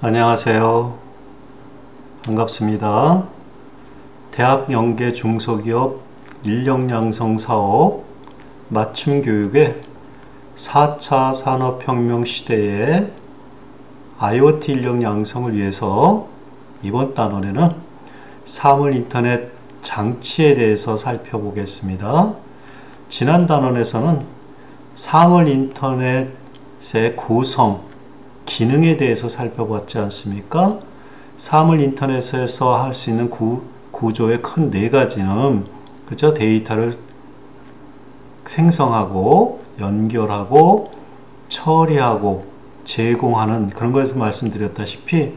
안녕하세요. 반갑습니다. 대학 연계 중소기업 인력 양성 사업 맞춤 교육의 4차 산업혁명 시대의 IoT 인력 양성을 위해서 이번 단원에는 사물 인터넷 장치에 대해서 살펴보겠습니다. 지난 단원에서는 사물 인터넷의 구성, 기능에 대해서 살펴봤지 않습니까? 사물 인터넷에서 할 수 있는 구조의 큰 네 가지는 그죠? 데이터를 생성하고 연결하고 처리하고 제공하는 그런 것을 말씀드렸다시피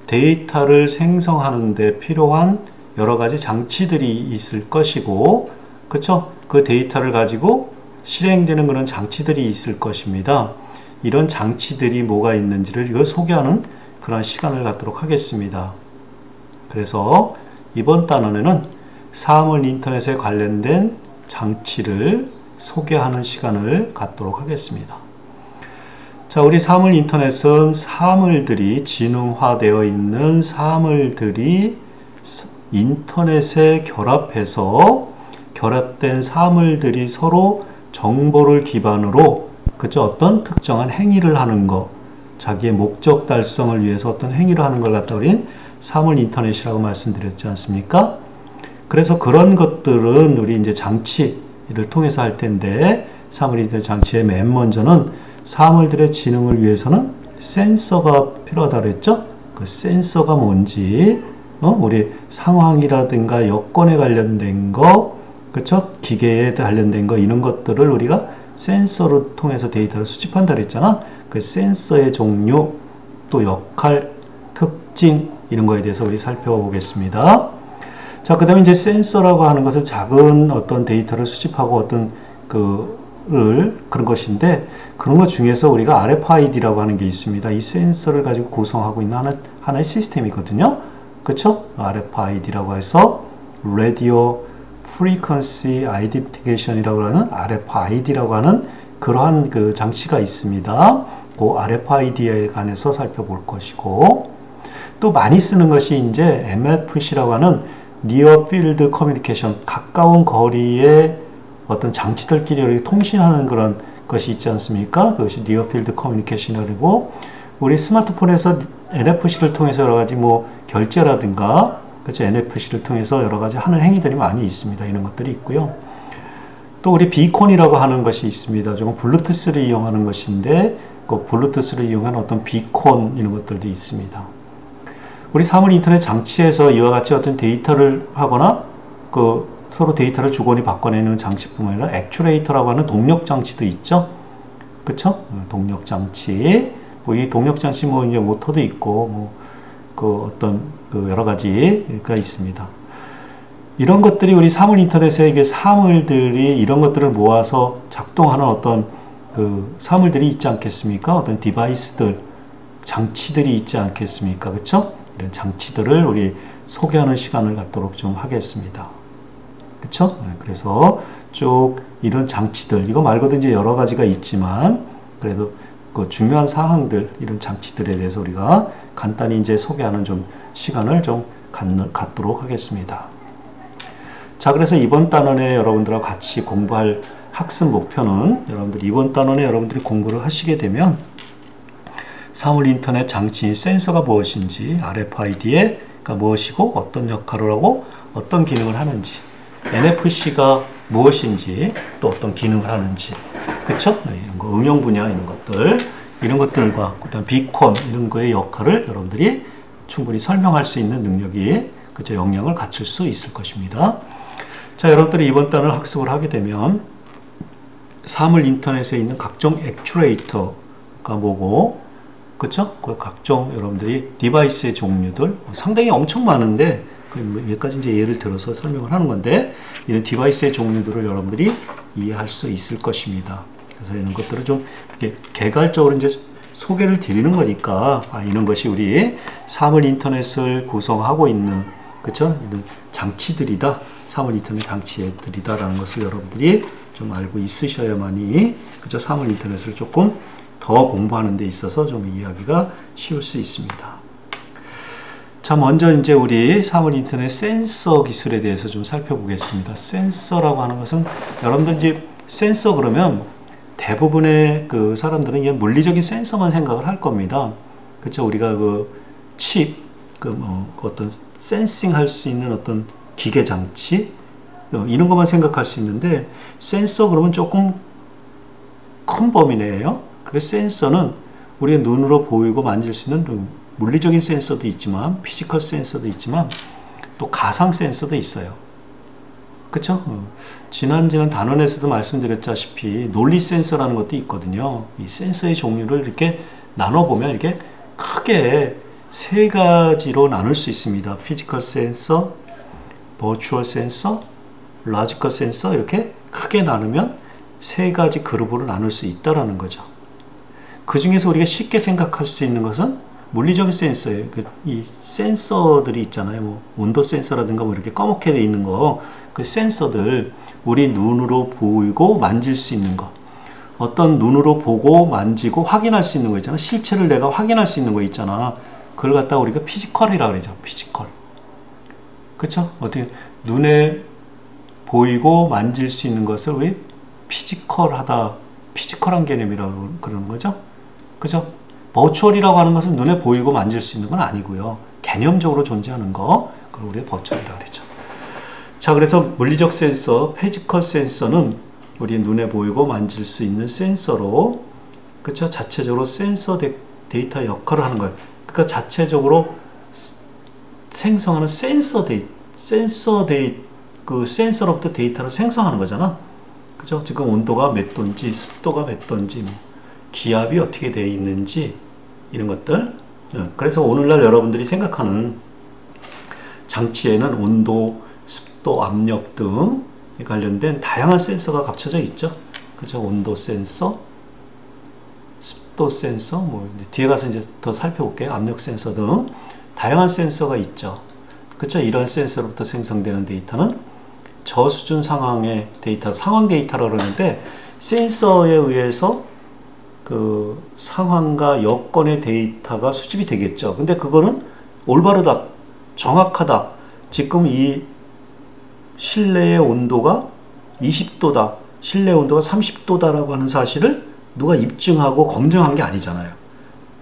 데이터를 생성하는 데 필요한 여러 가지 장치들이 있을 것이고 그쵸? 그 데이터를 가지고 실행되는 그런 장치들이 있을 것입니다. 이런 장치들이 뭐가 있는지를 이걸 소개하는 그런 시간을 갖도록 하겠습니다. 그래서 이번 단원에는 사물 인터넷에 관련된 장치를 소개하는 시간을 갖도록 하겠습니다. 자, 우리 사물 인터넷은 사물들이 지능화되어 있는 사물들이 인터넷에 결합해서 결합된 사물들이 서로 정보를 기반으로 그죠? 어떤 특정한 행위를 하는 거, 자기의 목적 달성을 위해서 어떤 행위를 하는 걸 갖다 우린 사물 인터넷이라고 말씀드렸지 않습니까? 그래서 그런 것들은 우리 이제 장치를 통해서 할 텐데, 사물 인터넷 장치의 맨 먼저는 사물들의 지능을 위해서는 센서가 필요하다고 그랬죠? 그 센서가 뭔지, 우리 상황이라든가 여건에 관련된 거, 그쵸? 기계에 관련된 거, 이런 것들을 우리가 센서를 통해서 데이터를 수집한다 그랬잖아. 그 센서의 종류, 또 역할, 특징 이런 거에 대해서 우리 살펴보겠습니다. 자, 그 다음에 이제 센서라고 하는 것은 작은 어떤 데이터를 수집하고 어떤 그런 것인데 그런 것 중에서 우리가 RFID라고 하는 게 있습니다. 이 센서를 가지고 구성하고 있는 하나의 시스템이거든요. 그쵸? RFID라고 해서 Radio Frequency Identification이라고 하는 RFID라고 하는 그러한 그 장치가 있습니다. 그 RFID에 관해서 살펴볼 것이고, 또 많이 쓰는 것이 이제 MFC라고 하는 Near Field Communication, 가까운 거리의 어떤 장치들끼리 통신하는 그런 것이 있지 않습니까? 그것이 Near Field Communication이고, 우리 스마트폰에서 NFC를 통해서 여러 가지 뭐 결제라든가 그렇죠? NFC를 통해서 여러 가지 하는 행위들이 많이 있습니다. 이런 것들이 있고요. 또 우리 비콘이라고 하는 것이 있습니다. 조금 블루투스를 이용하는 것인데 그 블루투스를 이용하는 어떤 비콘 이런 것들도 있습니다. 우리 사물 인터넷 장치에서 이와 같이 어떤 데이터를 하거나 그 서로 데이터를 주거니 받거내는 장치뿐만 아니라 액추레이터라고 하는 동력 장치도 있죠. 그렇죠? 동력 장치. 뭐 이 동력 장치 뭐 이제 모터도 있고 뭐 그 어떤 그 여러 가지가 있습니다. 이런 것들이 우리 사물 인터넷에 이게 사물들이 이런 것들을 모아서 작동하는 어떤 그 사물들이 있지 않겠습니까? 어떤 디바이스들, 장치들이 있지 않겠습니까? 그렇죠? 이런 장치들을 우리 소개하는 시간을 갖도록 좀 하겠습니다. 그렇죠? 그래서 쭉 이런 장치들, 이거 말고도 이제 여러 가지가 있지만 그래도 그 중요한 사항들, 이런 장치들에 대해서 우리가 간단히 이제 소개하는 좀 시간을 좀 갖도록 하겠습니다. 자, 그래서 이번 단원에 여러분들하고 같이 공부할 학습 목표는 여러분들이 이번 단원에 여러분들이 공부를 하시게 되면 사물 인터넷 장치인 센서가 무엇인지, RFID가 무엇이고 어떤 역할을 하고 어떤 기능을 하는지, NFC가 무엇인지 또 어떤 기능을 하는지, 그쵸? 이런 거 응용 분야 이런 것들과 그다음 비콘 이런 거의 역할을 여러분들이 충분히 설명할 수 있는 능력이 그죠? 역량을 갖출 수 있을 것입니다. 자, 여러분들이 이번 단을 학습을 하게 되면 사물 인터넷에 있는 각종 액추레이터가 뭐고, 그쵸? 그 각종 여러분들이 디바이스의 종류들 상당히 엄청 많은데 몇 가지 이제 예를 들어서 설명을 하는 건데 이런 디바이스의 종류들을 여러분들이 이해할 수 있을 것입니다. 그래서 이런 것들을 좀 이렇게 개괄적으로 이제 소개를 드리는 거니까 이런 것이 우리 사물 인터넷을 구성하고 있는 그쵸? 이런 장치들이다. 사물 인터넷 장치들이다라는 것을 여러분들이 좀 알고 있으셔야만이 사물 인터넷을 조금 더 공부하는 데 있어서 좀 이해하기가 쉬울 수 있습니다. 자, 먼저 이제 우리 사물 인터넷 센서 기술에 대해서 좀 살펴보겠습니다. 센서라고 하는 것은 여러분들 이제 센서 그러면 대부분의 그 사람들은 이게 물리적인 센서만 생각을 할 겁니다. 그렇죠? 우리가 그 칩, 어떤 센싱 할 수 있는 어떤 기계 장치 이런 것만 생각할 수 있는데 센서 그러면 조금 큰 범위네요. 그 센서는 우리가 눈으로 보이고 만질 수 있는 물리적인 센서도 있지만 피지컬 센서도 있지만 또 가상 센서도 있어요. 그쵸? 지난 단원에서도 말씀드렸다시피 논리 센서라는 것도 있거든요. 이 센서의 종류를 이렇게 나눠보면 이렇게 크게 세 가지로 나눌 수 있습니다. 피지컬 센서, 버추얼 센서, 로지컬 센서 이렇게 크게 나누면 세 가지 그룹으로 나눌 수 있다라는 거죠. 그 중에서 우리가 쉽게 생각할 수 있는 것은 물리적인 센서예요. 이 센서들이 있잖아요. 뭐 온도 센서라든가 뭐 이렇게 검게 돼 있는 거, 그 센서들 우리 눈으로 보이고 만질 수 있는 거, 어떤 눈으로 보고 만지고 확인할 수 있는 거 있잖아. 실체를 내가 확인할 수 있는 거 있잖아. 그걸 갖다가 우리가 피지컬이라고 그러죠. 피지컬. 그쵸? 어떻게 눈에 보이고 만질 수 있는 것을 우리 피지컬한 개념이라고 그러는 거죠. 그죠? 버추얼이라고 하는 것은 눈에 보이고 만질 수 있는 건 아니고요. 개념적으로 존재하는 거, 그걸 우리가 버추얼이라고 그러죠. 자, 그래서 물리적 센서, 피지컬 센서는 우리 눈에 보이고 만질 수 있는 센서로, 그쵸? 자체적으로 센서 데이터 역할을 하는 거예요. 그러니까 자체적으로 생성하는 그 센서로부터 데이터를 생성하는 거잖아. 그죠? 지금 온도가 몇 도인지, 습도가 몇 도인지, 기압이 어떻게 되어 있는지, 이런 것들. 그래서 오늘날 여러분들이 생각하는 장치에는 온도, 습도, 압력 등 관련된 다양한 센서가 갖춰져 있죠. 그죠? 온도 센서, 습도 센서, 뭐 뒤에 가서 이제 더 살펴볼게요. 압력 센서 등 다양한 센서가 있죠. 그렇죠? 이런 센서로부터 생성되는 데이터는 저수준 상황의 데이터, 상황 데이터라고 그러는데 센서에 의해서 그 상황과 여건의 데이터가 수집이 되겠죠. 근데 그거는 올바르다, 정확하다. 지금 이 실내의 온도가 20도다, 실내 온도가 30도다라고 하는 사실을 누가 입증하고 검증한 게 아니잖아요.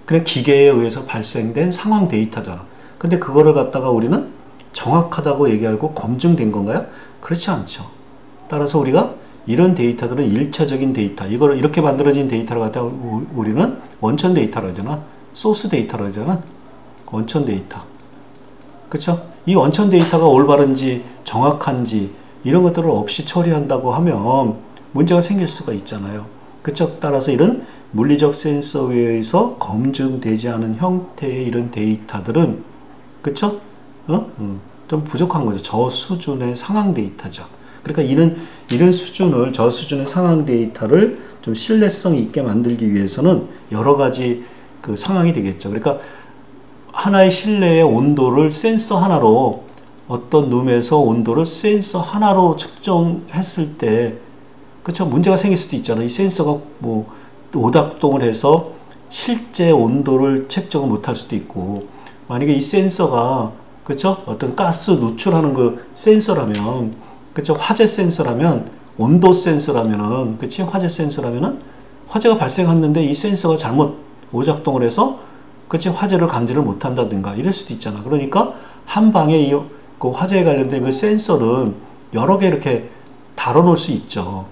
그냥 기계에 의해서 발생된 상황 데이터잖아. 근데 그거를 갖다가 우리는 정확하다고 얘기하고 검증된 건가요? 그렇지 않죠. 따라서 우리가 이런 데이터들은 일차적인 데이터, 이걸 이렇게 만들어진 데이터를 갖다가 우리는 원천 데이터라고 하잖아. 소스 데이터라고 하잖아. 원천 데이터. 그쵸? 이 원천 데이터가 올바른지 정확한지 이런 것들을 없이 처리한다고 하면 문제가 생길 수가 있잖아요. 그쵸? 따라서 이런 물리적 센서에 의해서 검증되지 않은 형태의 이런 데이터들은 그쵸? 좀 부족한 거죠. 저수준의 상황 데이터죠. 그러니까 이런 수준을, 저수준의 상황 데이터를 좀 신뢰성 있게 만들기 위해서는 여러 가지 그 상황이 되겠죠. 그러니까 하나의 실내의 온도를 센서 하나로, 어떤 룸에서 온도를 센서 하나로 측정했을 때, 그쵸? 문제가 생길 수도 있잖아요. 이 센서가 뭐 오작동을 해서 실제 온도를 측정을 못할 수도 있고, 만약에 이 센서가, 그쵸? 어떤 가스 누출하는 그 센서라면, 그쵸? 화재 센서라면, 온도 센서라면은, 그치? 화재 센서라면은, 화재가 발생했는데 이 센서가 잘못 오작동을 해서, 그치? 화재를 감지를 못한다든가, 이럴 수도 있잖아. 그러니까, 한 방에 그 화재에 관련된 그 센서를 여러 개 이렇게 다뤄놓을 수 있죠.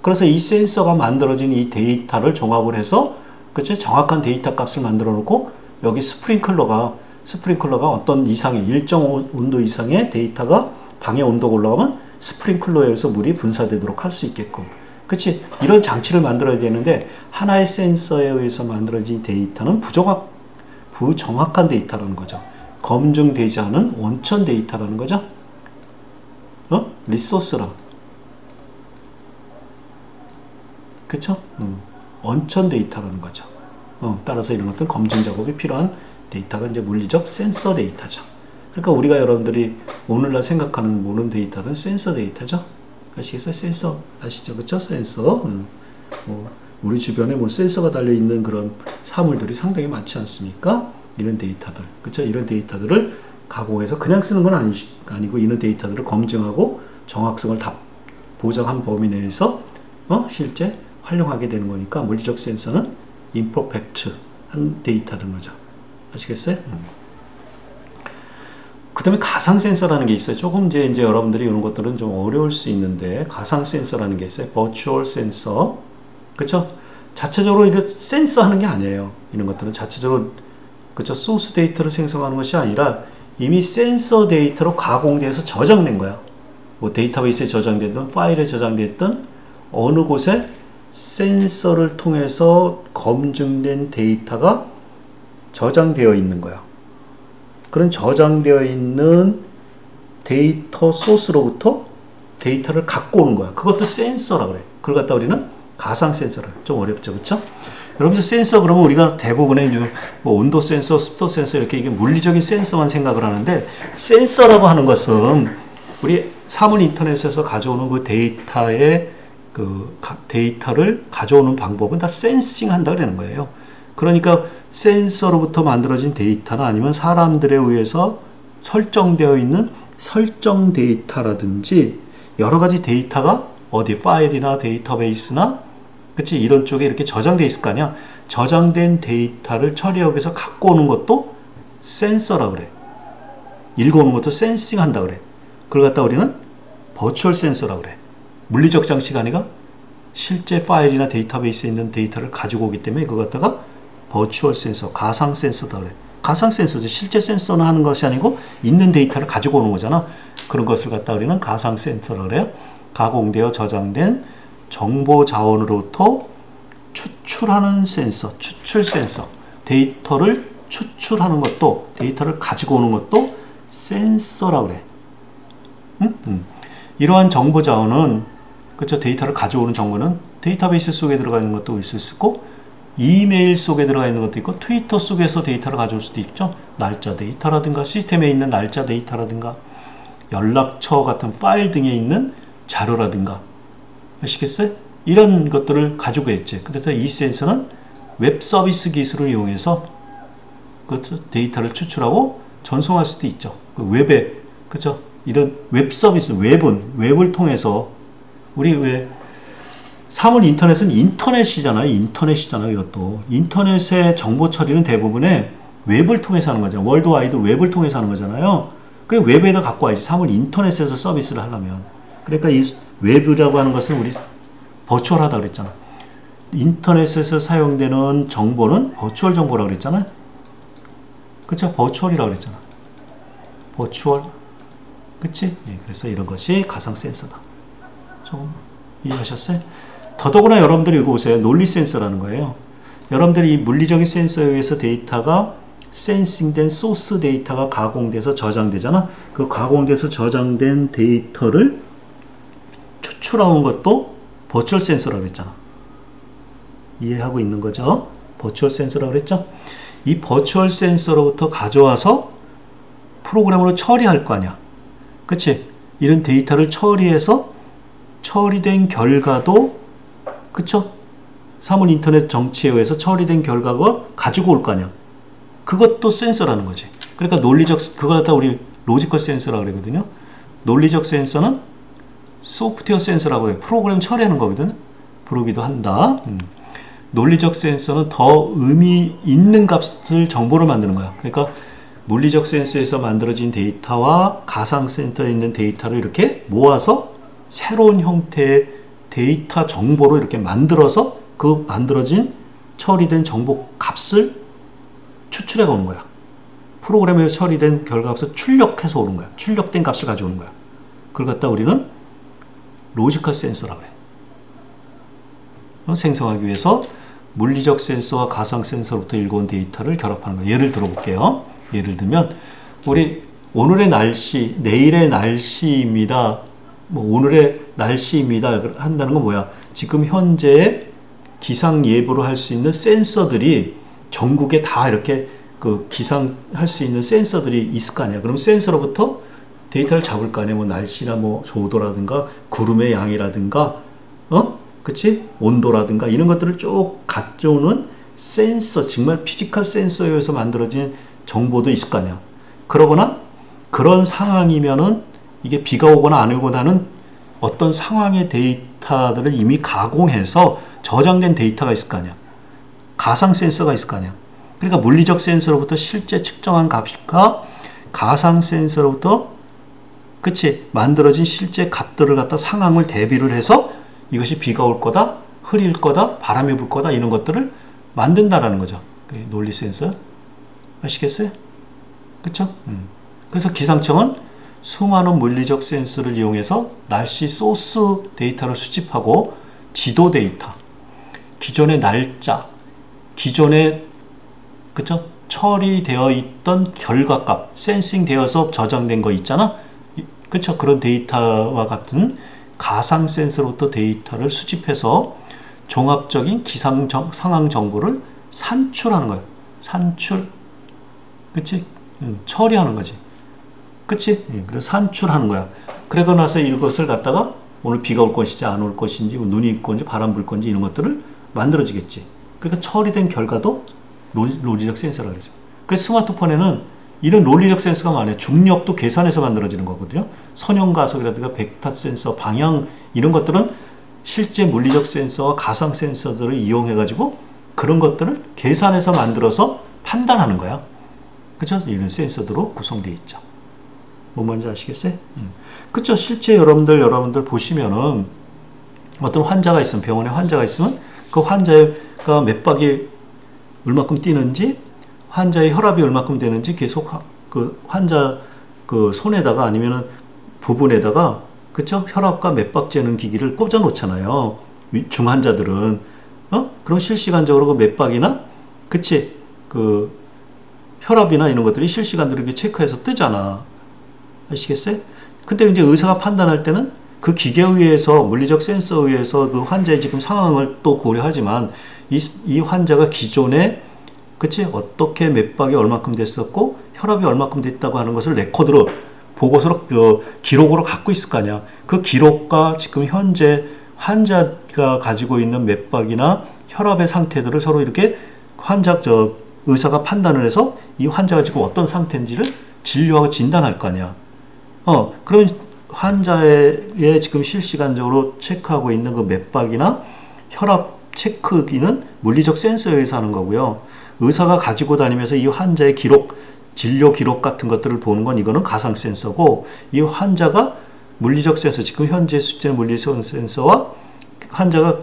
그래서 이 센서가 만들어진 이 데이터를 종합을 해서, 그치? 정확한 데이터 값을 만들어 놓고, 여기 스프링클러가 어떤 이상의, 일정 온도 이상의 데이터가 방의 온도가 올라가면 스프링클러에 의해서 물이 분사되도록 할 수 있게끔. 그치? 이런 장치를 만들어야 되는데, 하나의 센서에 의해서 만들어진 데이터는 부정확한 데이터라는 거죠. 검증되지 않은 원천 데이터라는 거죠. 리소스라. 그쵸? 원천 데이터라는 거죠. 따라서 이런 것들은 검증 작업이 필요한 데이터가 이제 물리적 센서 데이터죠. 그러니까 우리가 여러분들이 오늘날 생각하는 모든 데이터는 센서 데이터죠. 아시겠어요? 센서 아시죠? 그쵸? 센서. 우리 주변에 뭐 센서가 달려있는 그런 사물들이 상당히 많지 않습니까? 이런 데이터들, 그쵸? 이런 데이터들을 가공해서 그냥 쓰는 건 아니고 이런 데이터들을 검증하고 정확성을 다 보장한 범위 내에서 실제 활용하게 되는 거니까 물리적 센서는 imperfect한 데이터든 거죠. 아시겠어요? 그 다음에 가상 센서라는 게 있어요. 조금 이제 여러분들이 이런 것들은 좀 어려울 수 있는데 가상 센서라는 게 있어요. 버추얼 센서, 그렇죠? 자체적으로 이거 센서 하는 게 아니에요. 이런 것들은 자체적으로 그렇죠? 소스 데이터를 생성하는 것이 아니라 이미 센서 데이터로 가공돼서 저장된 거야. 뭐 데이터베이스에 저장됐든 파일에 저장됐든 어느 곳에 센서를 통해서 검증된 데이터가 저장되어 있는 거야. 그런 저장되어 있는 데이터 소스로부터 데이터를 갖고 오는 거야. 그것도 센서라고 그래. 그걸 갖다 우리는 가상 센서라. 좀 어렵죠, 그렇죠? 여러분 센서 그러면 우리가 대부분의 뭐 온도 센서, 습도 센서 이렇게 이게 물리적인 센서만 생각을 하는데 센서라고 하는 것은 우리 사물 인터넷에서 가져오는 그 데이터의 데이터를 가져오는 방법은 다 센싱 한다 그러는 거예요. 그러니까 센서로부터 만들어진 데이터나 아니면 사람들에 의해서 설정되어 있는 설정 데이터라든지 여러 가지 데이터가 어디 파일이나 데이터베이스나 그치 이런 쪽에 이렇게 저장돼 있을 거 아니야. 저장된 데이터를 처리하기 위해서 갖고 오는 것도 센서라 그래. 읽어오는 것도 센싱 한다 그래. 그걸 갖다 우리는 버추얼 센서라 그래. 물리적 장치가 아니라 실제 파일이나 데이터베이스에 있는 데이터를 가지고 오기 때문에 그걸 갖다가 버추얼 센서, 가상 센서다 그래. 가상 센서죠. 실제 센서는 하는 것이 아니고 있는 데이터를 가지고 오는 거잖아. 그런 것을 갖다 우리는 가상 센서라 그래요. 가공되어 저장된 정보 자원으로부터 추출하는 센서, 추출 센서. 데이터를 추출하는 것도, 데이터를 가지고 오는 것도 센서라 그래. 이러한 정보 자원은, 그렇죠? 데이터를 가져오는 정보는 데이터베이스 속에 들어가 있는 것도 있을 수 있고, 이메일 속에 들어가 있는 것도 있고, 트위터 속에서 데이터를 가져올 수도 있죠. 날짜 데이터라든가, 시스템에 있는 날짜 데이터라든가, 연락처 같은 파일 등에 있는 자료라든가. 아시겠어요? 이런 것들을 가지고 있지. 그래서 이 센서는 웹 서비스 기술을 이용해서 그 데이터를 추출하고 전송할 수도 있죠. 그 웹에, 그죠? 이런 웹 서비스, 웹을 통해서 우리 왜 사물 인터넷은 인터넷이잖아요. 이것도. 인터넷의 정보 처리는 대부분의 웹을 통해서 하는 거잖아요. 월드와이드 웹을 통해서 하는 거잖아요. 그 웹에다 갖고 와야지. 사물 인터넷에서 서비스를 하려면. 그러니까 이 웹이라고 하는 것은 우리 버추얼하다 그랬잖아. 인터넷에서 사용되는 정보는 버추얼 정보라고 그랬잖아. 그쵸? 버추얼이라고 그랬잖아. 버추얼. 그치? 예, 그래서 이런 것이 가상 센서다. 좀 이해하셨어요? 더더구나 여러분들이 이거 보세요. 논리 센서라는 거예요. 여러분들이 이 물리적인 센서에 의해서 데이터가 센싱된 소스 데이터가 가공돼서 저장되잖아. 그 가공돼서 저장된 데이터를 추출하는 것도 버추얼 센서라고 그랬잖아. 이해하고 있는 거죠? 버추얼 센서라고 그랬죠? 이 버추얼 센서로부터 가져와서 프로그램으로 처리할 거 아니야. 그치? 이런 데이터를 처리해서 처리된 결과도, 그쵸? 사물 인터넷 정치에 의해서 처리된 결과가 가지고 올 거 아니야. 그것도 센서라는 거지. 그러니까 그걸 갖다 우리 로지컬 센서라고 그러거든요. 논리적 센서는 소프트웨어 센서라고 해요. 프로그램 처리하는 거거든. 부르기도 한다. 논리적 센서는 더 의미 있는 값을 정보를 만드는 거야. 그러니까 물리적 센서에서 만들어진 데이터와 가상 센서에 있는 데이터를 이렇게 모아서 새로운 형태의 데이터 정보로 이렇게 만들어서 그 만들어진 처리된 정보 값을 추출해 오는 거야. 프로그램에 처리된 결과값을 출력해서 오는 거야. 출력된 값을 가져오는 거야. 그걸 갖다 우리는 로지컬 센서라고 해. 생성하기 위해서 물리적 센서와 가상 센서로부터 읽어온 데이터를 결합하는 거예요. 예를 들어볼게요. 예를 들면 우리 오늘의 날씨, 내일의 날씨입니다. 뭐 오늘의 날씨입니다. 한다는 건 뭐야? 지금 현재 기상 예보를 할 수 있는 센서들이 전국에 다 이렇게 그 기상할 수 있는 센서들이 있을 거 아니야. 그럼 센서로부터 데이터를 잡을 거 아니야. 뭐 날씨나 뭐 조도라든가 구름의 양이라든가 그치? 온도라든가 이런 것들을 쭉 가져오는 센서, 정말 피지컬 센서에 의해서 만들어진 정보도 있을 거 아니야. 그러거나 그런 상황이면은 이게 비가 오거나 안 오거나는 어떤 상황의 데이터들을 이미 가공해서 저장된 데이터가 있을 거 아니야. 가상 센서가 있을 거 아니야. 그러니까 물리적 센서로부터 실제 측정한 값과 가상 센서로부터 그치 만들어진 실제 값들을 갖다 상황을 대비를 해서 이것이 비가 올 거다, 흐릴 거다, 바람이 불 거다 이런 것들을 만든다라는 거죠. 논리 센서 아시겠어요? 그쵸? 그래서 기상청은 수많은 물리적 센서를 이용해서 날씨 소스 데이터를 수집하고 지도 데이터, 기존의 날짜, 기존에 그쵸? 처리되어 있던 결과값, 센싱 되어서 저장된 거 있잖아. 그쵸? 그런 데이터와 같은 가상 센서로부터 데이터를 수집해서 종합적인 기상 상황 정보를 산출하는 거예요. 산출, 그치? 처리하는 거지. 그치? 그래서 산출하는 거야. 그러고 나서 이것을 갖다가 오늘 비가 올 것인지 안 올 것인지, 눈이 있 건지 바람 불 건지 이런 것들을 만들어지겠지. 그러니까 처리된 결과도 논리적 센서라고 그러죠. 그래서 스마트폰에는 이런 논리적 센서가 많아요. 중력도 계산해서 만들어지는 거거든요. 선형가속이라든가 벡터 센서, 방향 이런 것들은 실제 물리적 센서와 가상 센서들을 이용해 가지고 그런 것들을 계산해서 만들어서 판단하는 거야. 그죠? 이런 센서들로 구성되어 있죠. 뭔 말인지 아시겠어요? 그쵸? 실제 여러분들 보시면은 어떤 환자가 있으면, 병원에 환자가 있으면 그 환자가 맥박이 얼마큼 뛰는지, 환자의 혈압이 얼마큼 되는지 계속 그 환자 그 손에다가 아니면은 부분에다가 그쵸? 혈압과 맥박 재는 기기를 꽂아 놓잖아요. 중환자들은. 그럼 실시간적으로 그 맥박이나, 그치? 그 혈압이나 이런 것들이 실시간적으로 이렇게 체크해서 뜨잖아. 아시겠어요? 근데 이제 의사가 판단할 때는 그 기계에 의해서, 물리적 센서에 의해서 그 환자의 지금 상황을 또 고려하지만 이 환자가 기존에 그치? 어떻게 맥박이 얼마큼 됐었고 혈압이 얼마큼 됐다고 하는 것을 레코드로 보고서로 기록으로 갖고 있을 거 아니야. 그 기록과 지금 현재 환자가 가지고 있는 맥박이나 혈압의 상태들을 서로 이렇게 의사가 판단을 해서 이 환자가 지금 어떤 상태인지를 진료하고 진단할 거 아니야. 그럼 환자의 지금 실시간적으로 체크하고 있는 그 맥박이나 혈압 체크기는 물리적 센서에 의해서 하는 거고요. 의사가 가지고 다니면서 이 환자의 기록, 진료 기록 같은 것들을 보는 건 이거는 가상 센서고, 이 환자가 물리적 센서, 지금 현재 수준의 물리적 센서와 환자가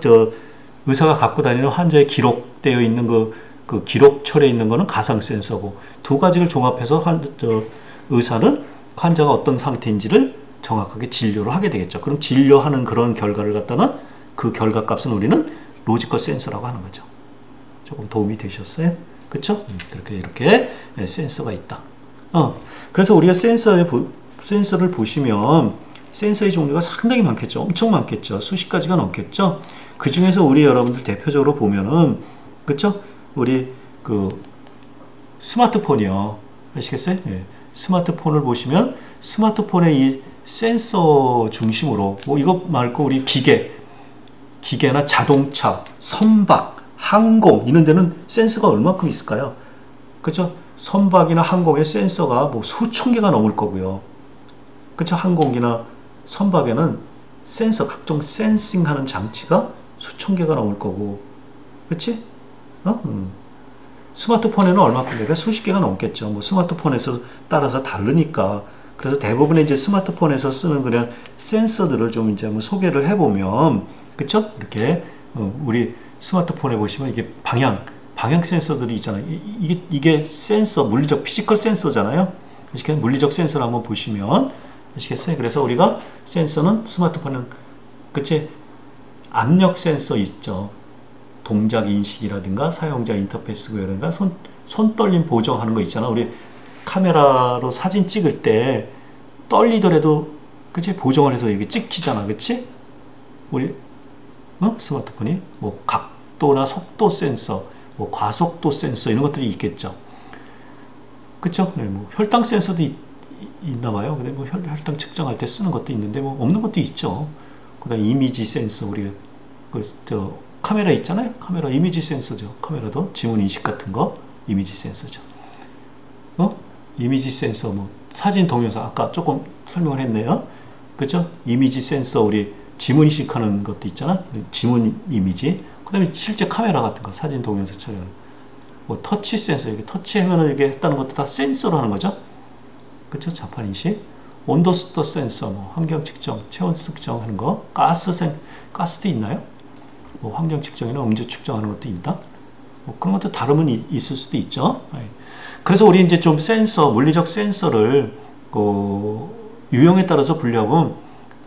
의사가 갖고 다니는 환자의 기록되어 있는 그 기록철에 있는 거는 가상 센서고, 두 가지를 종합해서 의사는 환자가 어떤 상태인지를 정확하게 진료를 하게 되겠죠. 그럼 진료하는 그런 결과를 갖다는 그 결과값은 우리는 로지컬 센서라고 하는 거죠. 조금 도움이 되셨어요? 그쵸? 이렇게 센서가 있다. 그래서 우리가 센서를 보시면 센서의 종류가 상당히 많겠죠. 엄청 많겠죠. 수십 가지가 넘겠죠. 그 중에서 우리 여러분들 대표적으로 보면은, 그쵸? 우리 스마트폰이요. 아시겠어요? 스마트폰을 보시면 스마트폰의 이 센서 중심으로, 이거 말고 우리 기계나 자동차, 선박, 항공 이런 데는 센서가 얼마큼 있을까요? 그렇죠? 선박이나 항공의 센서가 수천 개가 넘을 거고요. 그렇죠? 항공기나 선박에는 센서, 각종 센싱하는 장치가 수천 개가 넘을 거고, 그렇지? 스마트폰에는 얼마큼 되가 수십 개가 넘겠죠. 스마트폰에서 따라서 다르니까. 그래서 대부분의 이제 스마트폰에서 쓰는 그냥 센서들을 좀 이제 한번 소개를 해보면, 그쵸? 이렇게, 우리 스마트폰에 보시면 이게 방향 센서들이 있잖아요. 이게 센서, 물리적 피지컬 센서잖아요. 물리적 센서를 한번 보시면, 아시겠어요? 그래서 우리가 센서는 스마트폰은, 그치? 압력 센서 있죠. 동작 인식이라든가 사용자 인터페이스라든가 손떨림 보정하는 거 있잖아. 우리 카메라로 사진 찍을 때 떨리더라도 그치? 보정을 해서 이게 찍히잖아. 그치? 우리 스마트폰이 각도나 속도 센서, 과속도 센서 이런 것들이 있겠죠. 그쵸? 혈당 센서도 있나 봐요. 근데 혈당 측정할 때 쓰는 것도 있는데 없는 것도 있죠. 그다음 이미지 센서, 우리가 카메라 있잖아요. 카메라 이미지 센서죠. 카메라도 지문 인식 같은 거 이미지 센서죠. 이미지 센서 뭐 사진 동영상 아까 조금 설명을 했네요. 그죠? 이미지 센서 우리 지문 인식하는 것도 있잖아. 지문 이미지. 그다음에 실제 카메라 같은 거 사진 동영상 촬영. 뭐 터치 센서 이게 터치하면은 이게 했다는 것도 다 센서로 하는 거죠. 그쵸? 자판 인식. 온도 습도 센서, 뭐 환경 측정, 체온 측정하는 거, 가스도 있나요? 뭐 환경 측정이나 음주 측정하는 것도 있다. 뭐 그런 것도 다름은 있을 수도 있죠. 그래서 우리 이제 좀 센서, 물리적 센서를 유형에 따라서 분류하면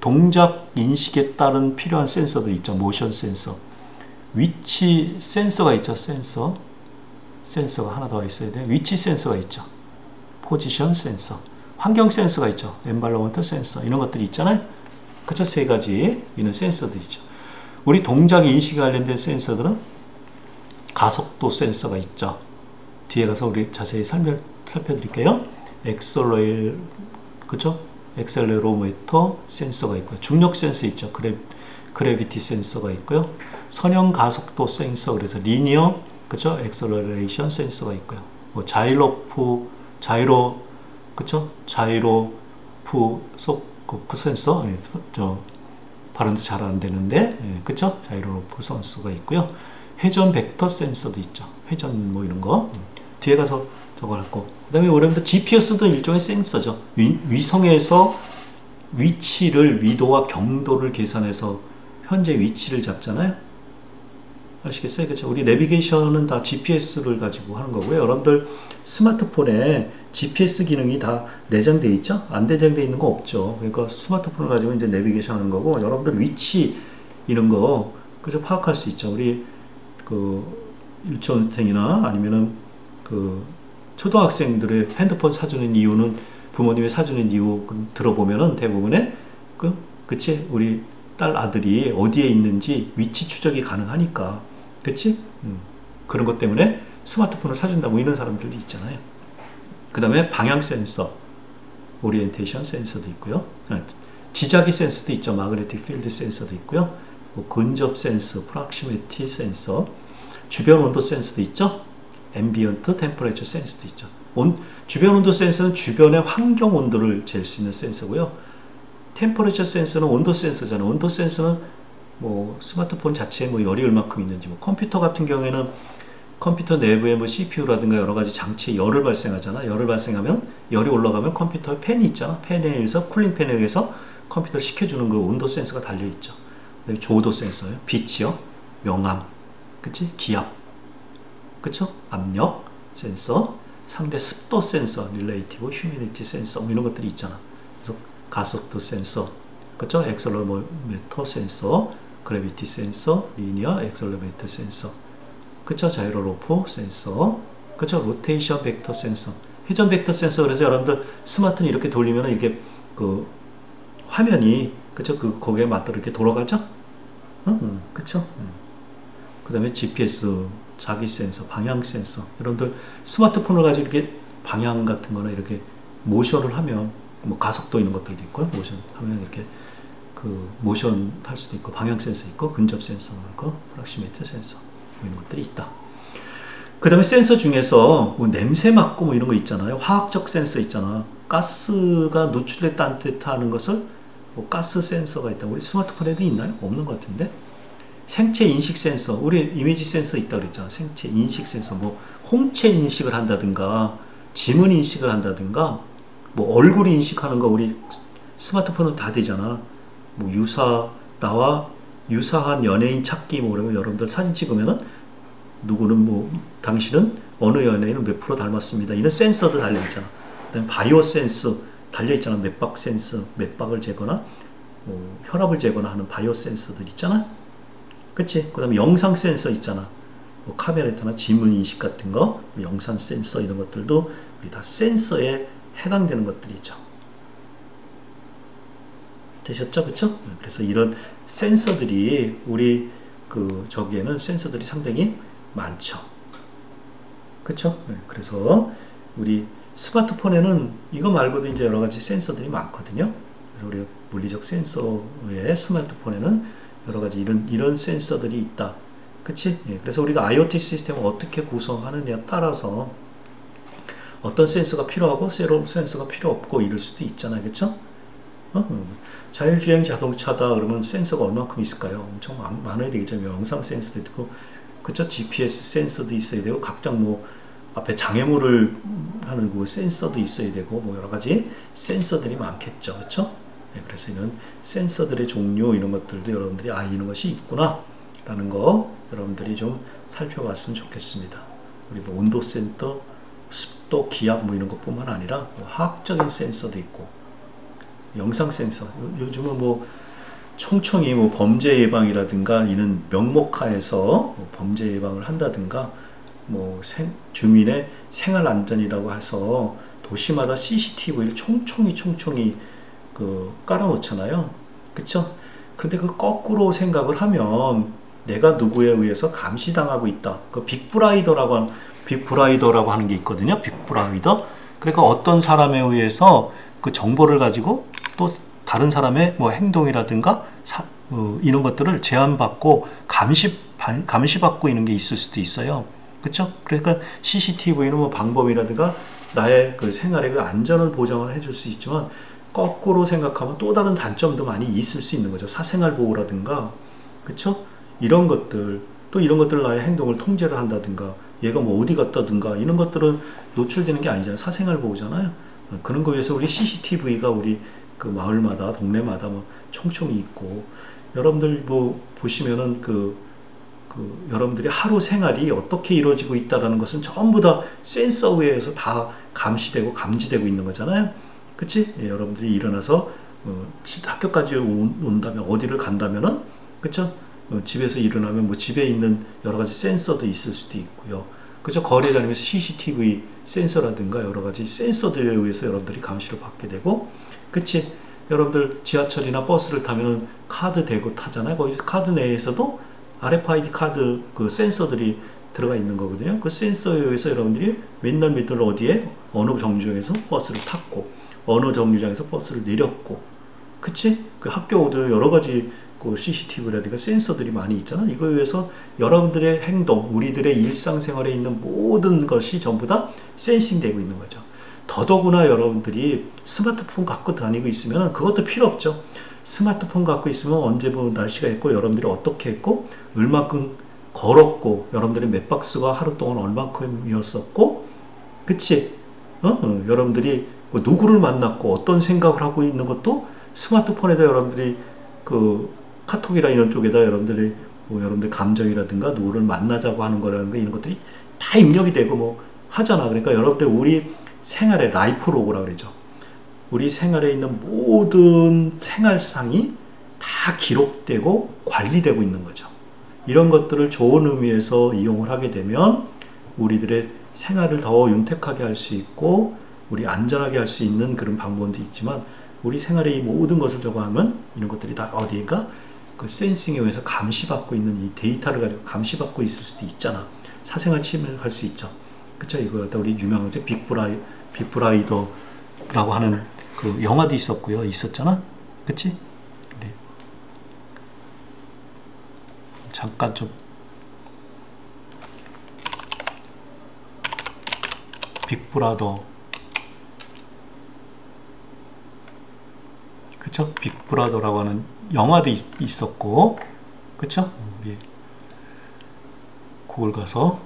동작 인식에 따른 필요한 센서도 있죠. 모션 센서, 위치 센서가 있죠. 센서가 하나 더 있어야 돼. 위치 센서가 있죠. 포지션 센서, 환경 센서가 있죠. 엔바이러먼트 센서 이런 것들이 있잖아요. 그쵸? 세 가지 이런 센서도 있죠. 우리 동작 인식에 관련된 센서들은 가속도 센서가 있죠. 뒤에 가서 우리 자세히 살펴드릴게요. 그죠? 엑셀레로미터 센서가 있고요. 중력 센서 있죠. 그래비티 센서가 있고요. 선형 가속도 센서, 그래서 리니어, 그죠? 엑셀러레이션 센서가 있고요. 뭐 그쵸? 자이로프 센서, 발음도 잘 안 되는데, 그쵸? 자이로프 센서가 있고요. 회전 벡터 센서도 있죠. 회전 뭐 이런 거. 뒤에 가서 저거 할 거. 그 다음에 여러분들 GPS도 일종의 센서죠. 위성에서 위도와 경도를 계산해서 현재 위치를 잡잖아요. 아시겠어요? 그렇죠? 우리 내비게이션은 다 GPS를 가지고 하는 거고요. 여러분들 스마트폰에 GPS 기능이 다 내장되어 있죠? 안 내장되어 있는 거 없죠. 그러니까 스마트폰을 가지고 이제 내비게이션 하는 거고, 여러분들 위치 이런 거 그죠? 파악할 수 있죠. 우리 유치원생이나 아니면은 초등학생들의 핸드폰 사주는 이유는, 부모님이 사주는 이유 들어보면은 대부분의 그치? 우리 딸 아들이 어디에 있는지 위치 추적이 가능하니까, 그치? 그런 것 때문에 스마트폰을 사준다 뭐 이런 사람들도 있잖아요. 그 다음에 방향 센서, 오리엔테이션 센서도 있고요. 지자기 센서도 있죠. 마그네틱 필드 센서도 있고요. 뭐 근접 센서, 프락시미티 센서, 주변 온도 센서도 있죠. 앰비언트 템퍼레처 센서도 있죠. 주변 온도 센서는 주변의 환경 온도를 잴 수 있는 센서고요. 템퍼레처 센서는 온도 센서잖아요. 온도 센서는 뭐 스마트폰 자체에 뭐 열이 얼마큼 있는지, 뭐 컴퓨터 같은 경우에는 컴퓨터 내부에 뭐 CPU라든가 여러 가지 장치에 열을 발생하잖아. 열을 발생하면 열이 올라가면 컴퓨터에 팬이 있잖아. 팬에 의해서 쿨링팬에 의해서 컴퓨터를 식혀주는 그 온도 센서가 달려 있죠. 그다음에 조도 센서요. 빛이요. 명암, 그치? 기압, 그쵸? 압력 센서, 상대 습도 센서, 릴레이티브 휴미디티 센서 뭐 이런 것들이 있잖아. 그래서 가속도 센서, 그쵸? 엑셀러미터 센서, 그래비티 센서, 리니어 엑셀러미터 센서, 그쵸? 자이로로프 센서, 그쵸? 로테이션 벡터 센서, 회전 벡터 센서. 그래서 여러분들 스마트폰 이렇게 돌리면 이렇게 화면이, 그쵸? 거기에 맞도록 이렇게 돌아가죠? 그쵸? 그 다음에 GPS, 자기 센서, 방향 센서. 여러분들 스마트폰을 가지고 이렇게 방향 같은 거나 이렇게 모션을 하면, 뭐 가속도 있는 것들도 있고요. 모션 하면 이렇게 모션 할 수도 있고, 방향 센서 있고, 근접 센서 있고, 프락시미티 센서 뭐 이런 것들이 있다. 그 다음에 센서 중에서 뭐 냄새 맡고 뭐 이런 거 있잖아요. 화학적 센서 있잖아. 가스가 노출됐다는 뜻하는 것을 뭐 가스 센서가 있다. 우리 스마트폰에도 있나요? 없는 것 같은데. 생체 인식 센서, 우리 이미지 센서 있다 그랬잖아. 생체 인식 센서, 뭐 홍채 인식을 한다든가, 지문 인식을 한다든가, 뭐 얼굴 인식하는 거 우리 스마트폰은 다 되잖아. 뭐 나와 유사한 연예인 찾기 뭐 그러면 여러분들 사진 찍으면은 누구는 뭐 당신은 어느 연예인을 몇 프로 닮았습니다. 이런 센서도 달려 있잖아. 그다음에 바이오 센서 달려 있잖아. 맥박 센서, 맥박을 재거나 뭐 혈압을 재거나 하는 바이오 센서들 있잖아. 그치? 그 다음에 영상 센서 있잖아. 뭐 카메라나 지문 인식 같은 거, 뭐 영상 센서 이런 것들도 우리 다 센서에 해당되는 것들이죠. 되셨죠? 그쵸? 그래서 이런 센서들이 우리 저기에는 센서들이 상당히 많죠. 그쵸? 그래서 우리 스마트폰에는 이거 말고도 이제 여러 가지 센서들이 많거든요. 그래서 우리 물리적 센서의 스마트폰에는 여러 가지 이런 센서들이 있다. 그치? 예, 그래서 우리가 IoT 시스템을 어떻게 구성하느냐에 따라서 어떤 센서가 필요하고 새로운 센서가 필요 없고 이럴 수도 있잖아요. 그쵸? 자율주행 자동차다 그러면 센서가 얼마큼 있을까요? 엄청 많아야 되겠죠. 영상 센서도 있고, 그쵸? GPS 센서도 있어야 되고, 각종 뭐, 앞에 장애물을 하는 그 센서도 있어야 되고, 뭐 여러 가지 센서들이 많겠죠. 그쵸? 네, 그래서 이런 센서들의 종류, 이런 것들도 여러분들이, 이런 것이 있구나. 라는 거, 여러분들이 좀 살펴봤으면 좋겠습니다. 우리 뭐 온도 센서, 습도, 기압 뭐 이런 것뿐만 아니라, 뭐 화학적인 센서도 있고, 영상 센서. 요즘은 뭐 총총이 뭐 범죄 예방이라든가 이런 명목하에서 뭐 범죄 예방을 한다든가 뭐 주민의 생활 안전이라고 해서 도시마다 CCTV를 총총이 그 깔아놓잖아요. 그쵸? 근데 그 거꾸로 생각을 하면 내가 누구에 의해서 감시당하고 있다. 그 빅브라이더라고 하는 게 있거든요. 빅브라이더. 그러니까 어떤 사람에 의해서 그 정보를 가지고 또 다른 사람의 뭐 행동이라든가 이런 것들을 제한받고 감시받고 있는 게 있을 수도 있어요. 그쵸? 그러니까 CCTV는 뭐 방법이라든가 나의 그 생활의 그 안전을 보장을 해줄 수 있지만 거꾸로 생각하면 또 다른 단점도 많이 있을 수 있는 거죠. 사생활 보호라든가, 그쵸? 이런 것들, 또 이런 것들 나의 행동을 통제를 한다든가, 얘가 뭐 어디 갔다든가, 이런 것들은 노출되는 게 아니잖아요. 사생활 보호잖아요. 그런 거 위해서 우리 CCTV가 우리 그 마을마다, 동네마다 뭐 총총이 있고, 여러분들 뭐 보시면은 여러분들이 하루 생활이 어떻게 이루어지고 있다라는 것은 전부 다 센서에 의해서 다 감시되고 감지되고 있는 거잖아요. 그치? 예, 여러분들이 일어나서 학교까지 온다면, 어디를 간다면은, 그쵸? 집에서 일어나면 뭐 집에 있는 여러 가지 센서도 있을 수도 있고요. 그죠? 거리에 다니면서 CCTV 센서라든가 여러 가지 센서들에 의해서 여러분들이 감시를 받게 되고, 그치? 여러분들 지하철이나 버스를 타면은 카드 대고 타잖아요. 거기 카드 내에서도 RFID 카드 그 센서들이 들어가 있는 거거든요. 그 센서에 의해서 여러분들이 맨날 어디에 어느 정류장에서 버스를 탔고, 어느 정류장에서 버스를 내렸고, 그치? 그 학교 오도 여러 가지 그 CCTV라든가 센서들이 많이 있잖아. 이거에 의해서 여러분들의 행동, 우리들의 일상생활에 있는 모든 것이 전부 다 센싱되고 있는 거죠. 더더구나 여러분들이 스마트폰 갖고 다니고 있으면 그것도 필요 없죠. 스마트폰 갖고 있으면 언제 뭐 날씨가 있고, 여러분들이 어떻게 했고, 얼마큼 걸었고, 여러분들의 몇 박스가 하루 동안 얼마큼이었었고, 그치? 여러분들이 뭐 누구를 만났고, 어떤 생각을 하고 있는 것도 스마트폰에다 여러분들이 그 카톡이나 이런 쪽에다 여러분들이 뭐 여러분들 감정이라든가 누구를 만나자고 하는 거라는 거, 이런 것들이 다 입력이 되고 뭐 하잖아. 그러니까 여러분들 우리 생활의 라이프 로그라 그러죠. 우리 생활에 있는 모든 생활상이 다 기록되고 관리되고 있는 거죠. 이런 것들을 좋은 의미에서 이용을 하게 되면 우리들의 생활을 더 윤택하게 할 수 있고, 우리 안전하게 할 수 있는 그런 방법도 있지만, 우리 생활의 이 모든 것을 저거 하면 이런 것들이 다 어디인가 그 센싱에 의해서 감시받고 있는 이 데이터를 가지고 감시받고 있을 수도 있잖아. 사생활 침해할 수 있죠. 그쵸? 이거 갖다 우리 유명한 빅브라이더라고 하는 그 영화도 있었잖아. 그치? 우리 잠깐 좀 빅브라더, 그쵸? 빅브라더라고 하는 영화도 있었고, 그쵸? 우리 그걸 가서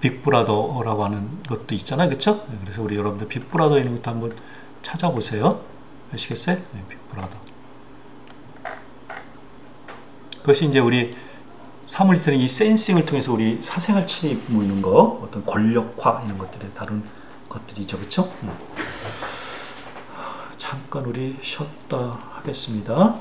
빅브라더라고 하는 것도 있잖아요. 그쵸? 그래서 우리 여러분들 빅브라더 있는 것도 한번 찾아보세요. 아시겠어요? 네, 빅브라더. 그것이 이제 우리 사물리스는 이 센싱을 통해서 우리 사생활 침입 뭐 이런 거, 어떤 권력화 이런 것들에 다룬 것들이죠. 그쵸? 잠깐 우리 쉬었다 하겠습니다.